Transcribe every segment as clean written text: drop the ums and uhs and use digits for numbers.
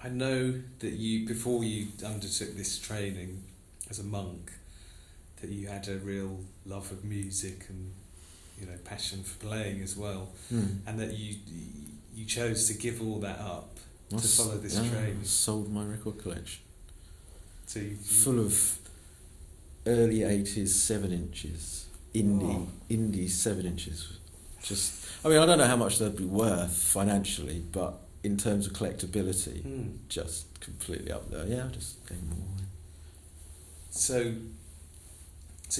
I know that you, before you undertook this training as a monk, that you had a real love of music and, you know, passion for playing as well, and that you chose to give all that up to follow this training. Sold my record collection. So you full of early 80s 7-inches, indie 7-inches. Just, I mean, I don't know how much they'd be worth financially, but in terms of collectability, just completely up there. Yeah, I just gave them all away. So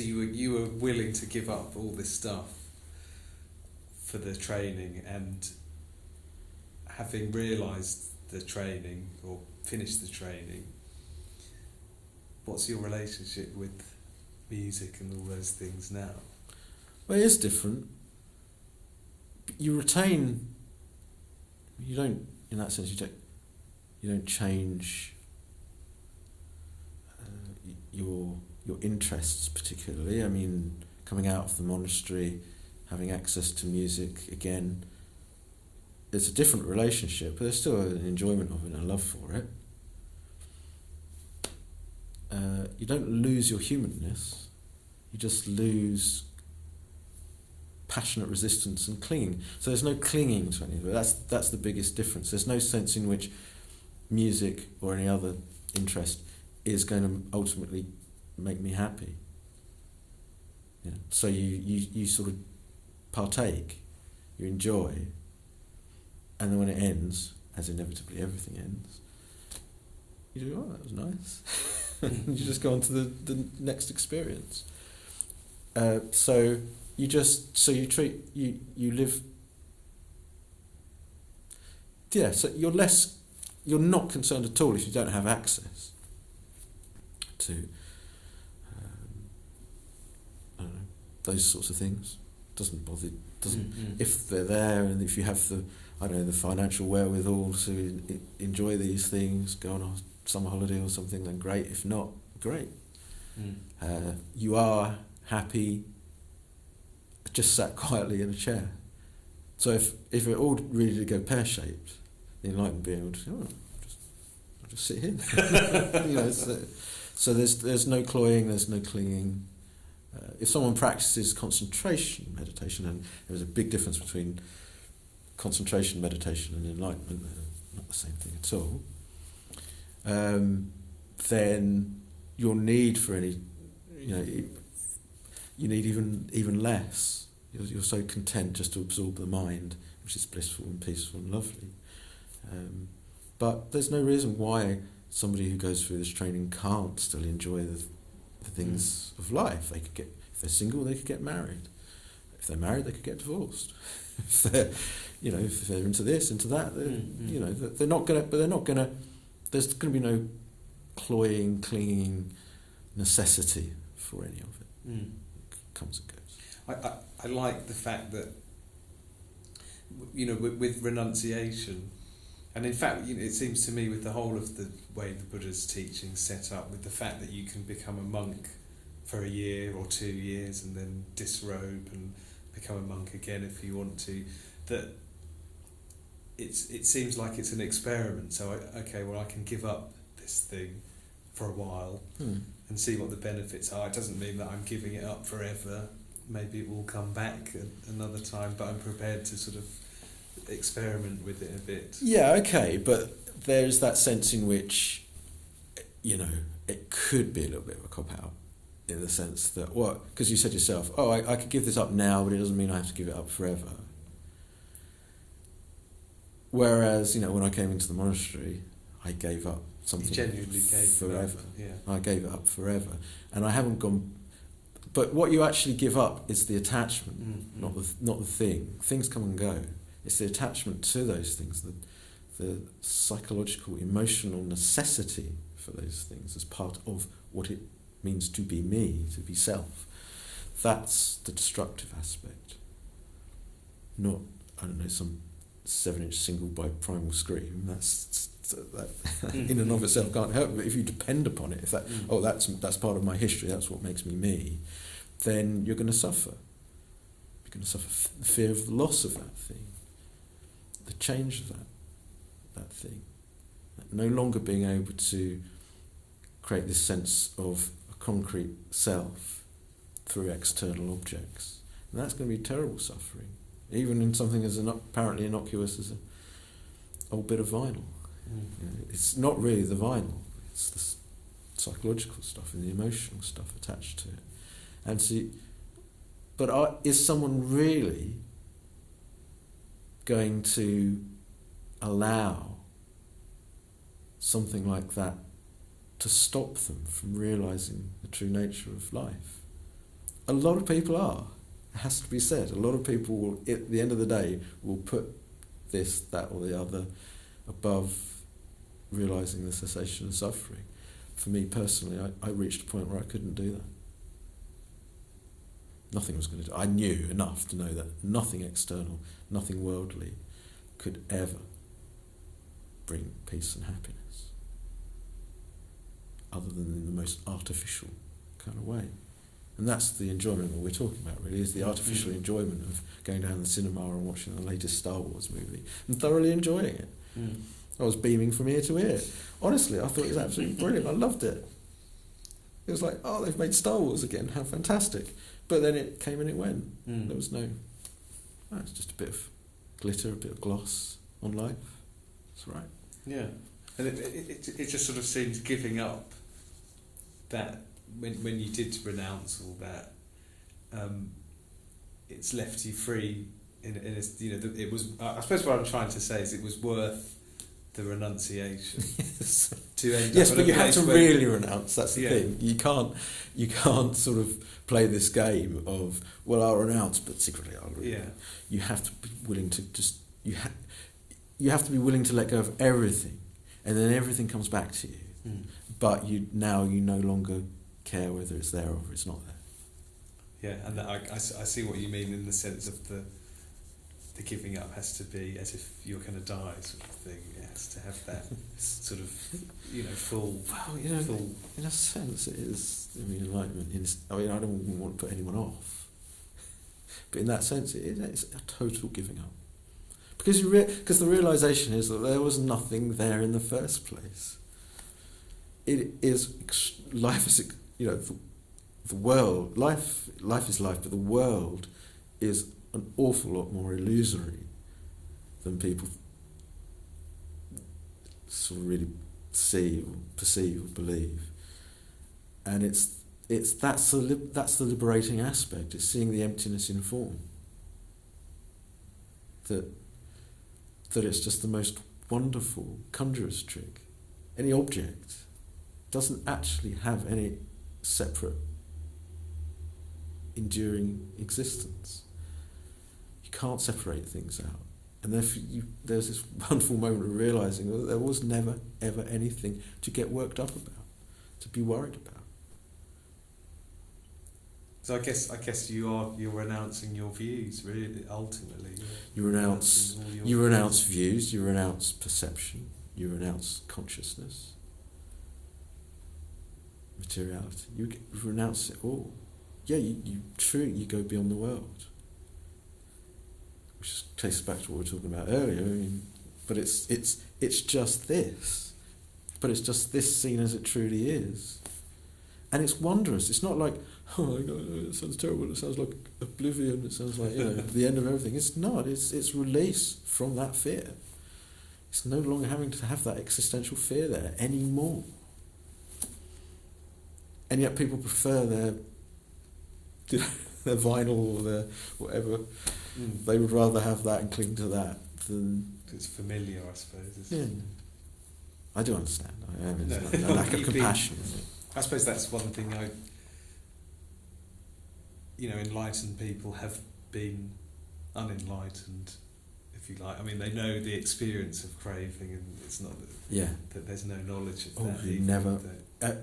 you were willing to give up all this stuff for the training, and having realised the training or finished the training, what's your relationship with music and all those things now? Well, it is different. You retain. You don't, in that sense, you don't change your interests particularly. I mean, coming out of the monastery, having access to music again, it's a different relationship, but there's still an enjoyment of it and a love for it. You don't lose your humanness, you just lose passionate resistance and clinging. So there's no clinging to anything. That's the biggest difference. There's no sense in which music or any other interest is going to ultimately make me happy. Yeah. So you sort of partake, you enjoy, and then when it ends, as inevitably everything ends, you do, oh, that was nice. You just go on to the next experience. So you live. Yeah, so you're not concerned at all if you don't have access to I don't know, those sorts of things. Doesn't bother. If they're there, and if you have the financial wherewithal to enjoy these things, go on a summer holiday or something, then great. If not, great. You are happy just sat quietly in a chair. So if it all really did go pear-shaped, the enlightened being would say, oh, I'll just sit here. You know, so there's no cloying, there's no clinging. If someone practices concentration meditation, and there's a big difference between concentration meditation and enlightenment, they're not the same thing at all, then your need for any, you need even less. You're so content just to absorb the mind, which is blissful and peaceful and lovely. But there's no reason why somebody who goes through this training can't still enjoy the things of life. They could if they're single, they could get married. If they're married, they could get divorced. If they're into this, into that, they're not gonna. There's going to be no cloying, clinging necessity for any of it. It comes and goes. I like the fact that, with renunciation, and in fact, it seems to me with the whole of the way the Buddha's teaching set up, with the fact that you can become a monk for a year or 2 years and then disrobe and become a monk again if you want to, that it seems like it's an experiment. So I can give up this thing for a while and see what the benefits are. It doesn't mean that I'm giving it up forever. Maybe it will come back another time, but I'm prepared to sort of experiment with it a bit. Yeah, okay, but there's that sense in which, it could be a little bit of a cop-out, in the sense that, because you said yourself, I could give this up now, but it doesn't mean I have to give it up forever. Whereas, when I came into the monastery, I gave up something. You genuinely gave forever. It up, yeah. I gave it up forever, and I haven't gone. But what you actually give up is the attachment, not the thing. Things come and go. It's the attachment to those things, the psychological, emotional necessity for those things as part of what it means to be me, to be self. That's the destructive aspect. Not, some 7-inch single by Primal Scream. That in and of itself can't help. But if you depend upon it, if that's part of my history, that's what makes me, then you're going to suffer. You're going to suffer the fear of the loss of that thing, the change of that thing, that no longer being able to create this sense of a concrete self through external objects. And that's going to be terrible suffering, even in something as apparently innocuous as an old bit of vinyl. You know, it's not really the vinyl, it's the psychological stuff and the emotional stuff attached to it. And see, but is someone really going to allow something like that to stop them from realising the true nature of life? A lot of people are. It has to be said. A lot of people will, at the end of the day, will put this, that or the other above realising the cessation of suffering. For me personally, I reached a point where I couldn't do that. Nothing was going to do. I knew enough to know that nothing external, nothing worldly could ever bring peace and happiness, other than in the most artificial kind of way. And that's the enjoyment that we're talking about, really, is the artificial enjoyment of going down to the cinema and watching the latest Star Wars movie and thoroughly enjoying it. I was beaming from ear to ear. Honestly, I thought it was absolutely brilliant. I loved it. It was like, oh, they've made Star Wars again. How fantastic. But then it came and it went. There was no... Oh, it's just a bit of glitter, a bit of gloss on life. That's right. Yeah. And it just sort of seems giving up that when you did renounce all that, it's left you free in a, you know, it was, I suppose what I'm trying to say is it was worth the renunciation. Yes. To end yes, up but you have to really renounce, that's the thing. You can't sort of play this game of, well, I'll renounce, but secretly I'll renounce. Yeah. You have to be willing to just, you have to be willing to let go of everything, and then everything comes back to you. But you no longer care whether it's there or it's not there. Yeah, and I see what you mean in the sense of the giving up has to be as if you're going to die sort of thing. It has to have that sort of, you know, full... Well, you know, in a sense it is, I mean, enlightenment, I don't want to put anyone off, but in that sense it's a total giving up. Because the realisation is that there was nothing there in the first place. It is, life is, you know, the world, life is life, but the world is an awful lot more illusory than people sort of really see or perceive or believe. And that's the liberating aspect. It's seeing the emptiness in form. That it's just the most wonderful conjurer's trick. Any object doesn't actually have any separate enduring existence. You can't separate things out. And therefore there's this wonderful moment of realising that there was never, ever anything to get worked up about, to be worried about. So I guess you're renouncing your views, really, ultimately. You renounce views, you renounce perception, you renounce consciousness, materiality. You renounce it all. Yeah, you go beyond the world. Which takes us back to what we were talking about earlier. I mean, but it's just this. But it's just this seen as it truly is. And it's wondrous. It's not like, oh my God, it sounds terrible, it sounds like oblivion, it sounds like, you know, the end of everything. It's not. It's release from that fear. It's no longer having to have that existential fear there anymore. And yet people prefer their vinyl or their whatever. They would rather have that and cling to that than... It's familiar, I suppose. Yeah. I do understand. It's a lack of compassion. I suppose that's one thing enlightened people have been unenlightened, if you like. I mean, they know the experience of craving, and it's not that there's no knowledge of that.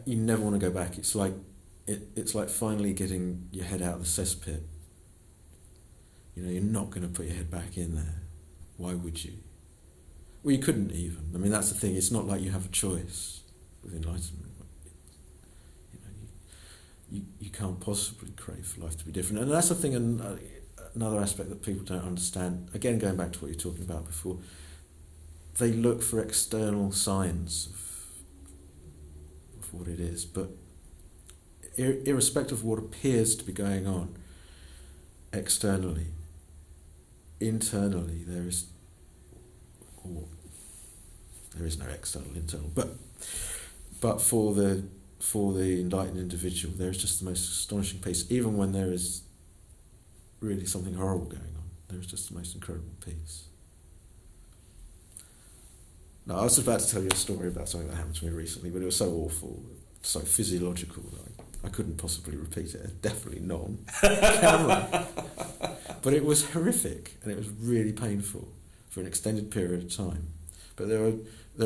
You never want to go back. It's like finally getting your head out of the cesspit. You know, you're not going to put your head back in there. Why would you? Well, you couldn't even. I mean, that's the thing. It's not like you have a choice with enlightenment. You can't possibly crave for life to be different. And that's the thing, another aspect that people don't understand. Again, going back to what you were talking about before, they look for external signs of what it is, but irrespective of what appears to be going on externally, internally there is no external, internal, but for the enlightened individual, there is just the most astonishing peace. Even when there is really something horrible going on, there is just the most incredible peace. Now, I was about to tell you a story about something that happened to me recently, but it was so awful, so physiological that I couldn't possibly repeat it. Definitely not on camera. But it was horrific, and it was really painful for an extended period of time. But there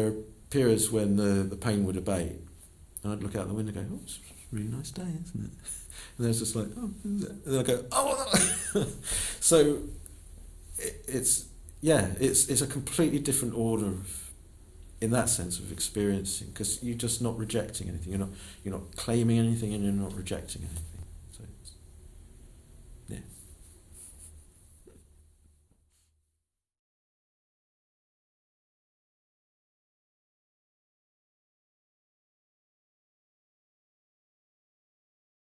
are periods when the pain would abate, and I'd look out the window and go, "Oh, it's a really nice day, isn't it?" And there's just like, "Oh," and then I go, "Oh." So it's a completely different order in that sense of experiencing, because you're just not rejecting anything. You're not claiming anything, and you're not rejecting anything. So yeah.